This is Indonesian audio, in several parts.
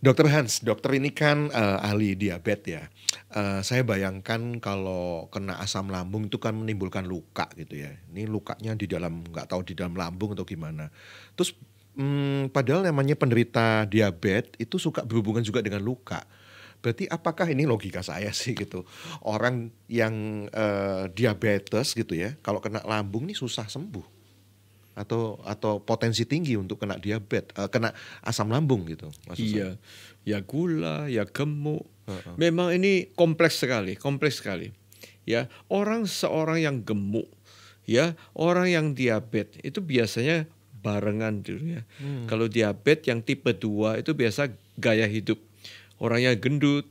Dokter Hans, dokter ini kan ahli diabetes ya. Saya bayangkan kalau kena asam lambung itu kan menimbulkan luka gitu ya. Ini lukanya di dalam, nggak tahu di dalam lambung atau gimana. Terus padahal namanya penderita diabetes itu suka berhubungan juga dengan luka. Berarti apakah ini logika saya sih gitu, orang yang diabetes gitu ya, kalau kena lambung nih susah sembuh atau potensi tinggi untuk kena diabetes, kena asam lambung gitu maksud saya? Iya, ya gula, ya gemuk. Heeh. Memang ini kompleks sekali, kompleks sekali. Ya, seorang yang gemuk, ya, orang yang diabetes itu biasanya barengan dulu ya. Mmm. Kalau diabetes yang tipe 2 itu biasa gaya hidup. Orangnya gendut,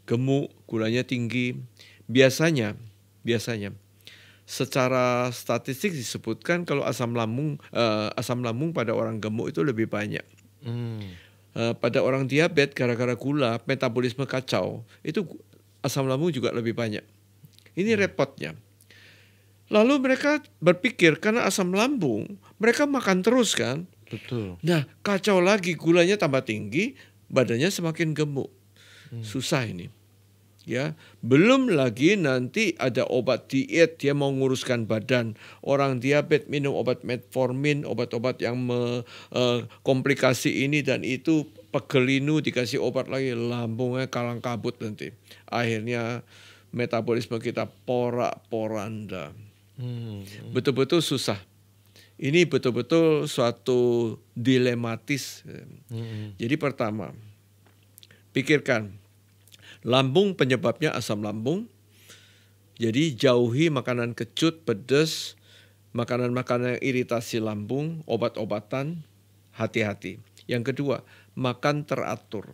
gemuk, gulanya tinggi. Biasanya, biasanya secara statistik disebutkan kalau asam lambung pada orang gemuk itu lebih banyak. Mmm. Pada orang diabetes gara-gara gula, metabolisme kacau, itu asam lambung juga lebih banyak. Ini Mmm. repotnya. Lalu mereka berpikir karena asam lambung, mereka makan terus kan. Betul. Nah, kacau lagi, gulanya tambah tinggi, badannya semakin gemuk. Mmm. Susah ini. Ya, belum lagi nanti ada obat diet, dia mau nguruskan badan. Orang diabetes minum obat metformin, obat-obat yang komplikasi ini dan itu, pegelinu dikasih obat lagi, lambungnya kalang kabut nanti. Akhirnya metabolisme kita porak-poranda. Mhm. Betul-betul susah. Ini betul-betul suatu dilematis. Mhm. Jadi pertama, pikirkan lambung penyebabnya asam lambung. Jadi jauhi makanan kecut, pedas, makanan-makanan yang iritasi lambung, obat-obatan, hati-hati. Yang kedua, makan teratur.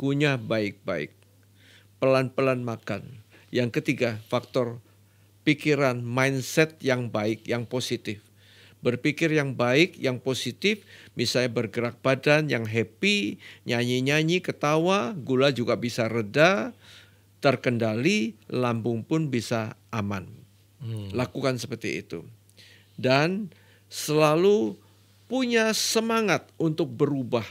Kunyah baik-baik. Pelan-pelan makan. Yang ketiga, faktor pikiran, mindset yang baik, yang positif. Berpikir yang baik, yang positif, misalnya bergerak badan yang happy, nyanyi-nyanyi, ketawa, gula juga bisa reda, terkendali, lambung pun bisa aman. Mmm. Lakukan seperti itu. Dan selalu punya semangat untuk berubah.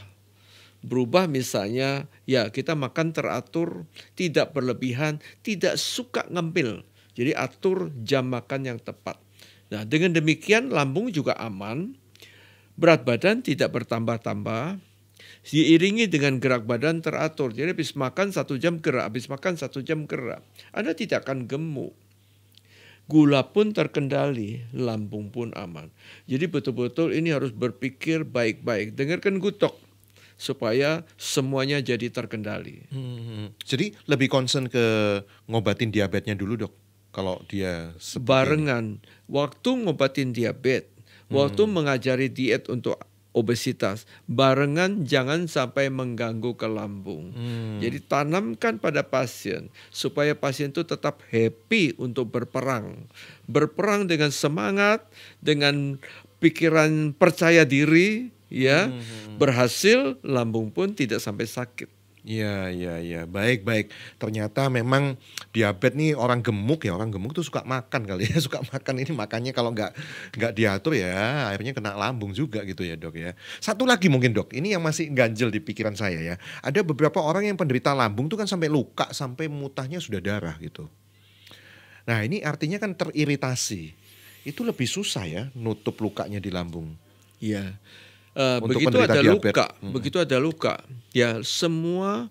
Berubah misalnya, ya kita makan teratur, tidak berlebihan, tidak suka ngemil. Jadi atur jam makan yang tepat. Nah, dengan demikian lambung juga aman, berat badan tidak bertambah-tambah, diiringi dengan gerak badan teratur. Jadi habis makan 1 jam gerak, habis makan 1 jam gerak. Anda tidak akan gemuk. Gula pun terkendali, lambung pun aman. Jadi betul-betul ini harus berpikir baik-baik. Dengarkan Gutok supaya semuanya jadi terkendali. Jadi lebih concern ke ngobatin diabetesnya dulu, Dok, kalau dia seperti ini? Barengan, waktu ngobatin diabetes, waktu Mmm. mengajari diet untuk obesitas, barengan jangan sampai mengganggu ke lambung. Jadi Mmm. tanamkan pada pasien supaya pasien itu tetap happy untuk berperang. Berperang dengan semangat, dengan pikiran percaya diri, ya. Mhm. Berhasil, lambung pun tidak sampai sakit. Iya iya iya, baik baik. Ternyata memang diabetes nih orang gemuk ya, orang gemuk tuh suka makan kali ya, suka makan ini makannya kalau nggak diatur ya akhirnya kena lambung juga gitu ya, Dok, ya. Satu lagi mungkin, Dok, ini yang masih ganjel di pikiran saya ya. Ada beberapa orang yang penderita lambung tuh kan sampai luka, sampai muntahnya sudah darah gitu. Nah ini artinya kan teriritasi, itu lebih susah ya nutup lukanya di lambung Ya. untuk penderita diabetes? Mhm. Begitu ada luka, ya semua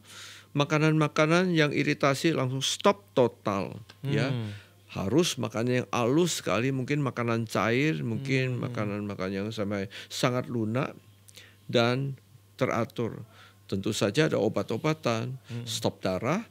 makanan-makanan yang iritasi langsung stop total, ya. Mmm. Harus makannya yang halus sekali, mungkin makanan cair, mungkin Mmm. makanan-makanan yang sangat lunak dan teratur. Tentu saja ada obat-obatan, Mhm. stop darah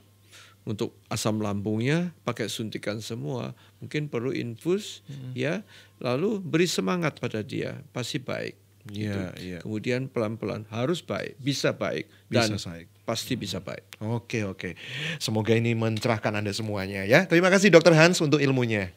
untuk asam lambungnya pakai suntikan semua, mungkin perlu infus, Mhm. ya. Lalu beri semangat pada dia, pasti baik. Gitu. Iya iya. Kemudian pelan-pelan harus baik, Bisa dan baik. pasti bisa baik. Oke oke. Semoga ini mencerahkan Anda semuanya ya. Terima kasih Dokter Hans untuk ilmunya.